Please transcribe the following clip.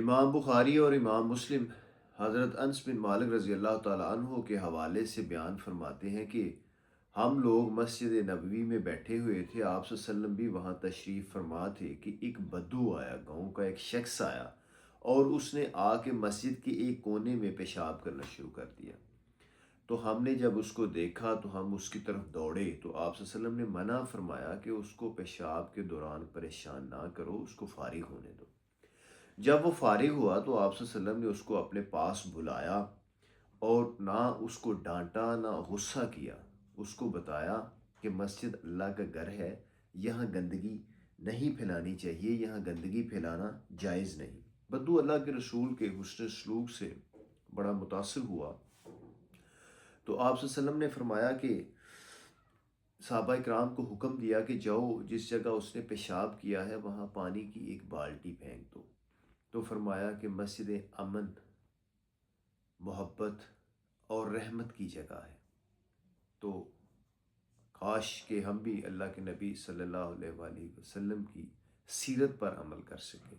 امام بخاری اور امام مسلم حضرت انس بن مالک رضی اللہ تعالیٰ عنہ کے حوالے سے بیان فرماتے ہیں کہ ہم لوگ مسجد نبوی میں بیٹھے ہوئے تھے، آپ صلی اللہ علیہ وسلم بھی وہاں تشریف فرما تھے کہ ایک بدو آیا، گاؤں کا ایک شخص آیا اور اس نے آ کے مسجد کے ایک کونے میں پیشاب کرنا شروع کر دیا۔ تو ہم نے جب اس کو دیکھا تو ہم اس کی طرف دوڑے، تو آپ صلی اللہ علیہ وسلم نے منع فرمایا کہ اس کو پیشاب کے دوران پریشان نہ کرو، اس کو فارغ ہونے دو۔ جب وہ فارغ ہوا تو آپ صلی اللہ علیہ وسلم نے اس کو اپنے پاس بلایا اور نہ اس کو ڈانٹا نہ غصہ کیا، اس کو بتایا کہ مسجد اللہ کا گھر ہے، یہاں گندگی نہیں پھیلانی چاہیے، یہاں گندگی پھیلانا جائز نہیں۔ بدو اللہ کے رسول کے حسن سلوک سے بڑا متاثر ہوا، تو آپ صلی اللہ علیہ وسلم نے فرمایا کہ صحابہ کرام کو حکم دیا کہ جاؤ، جس جگہ اس نے پیشاب کیا ہے وہاں پانی کی ایک بالٹی پھینک دو۔ تو فرمایا کہ مسجد امن، محبت اور رحمت کی جگہ ہے، تو کاش کہ ہم بھی اللہ کے نبی صلی اللہ علیہ وآلہ وسلم کی سیرت پر عمل کر سکیں۔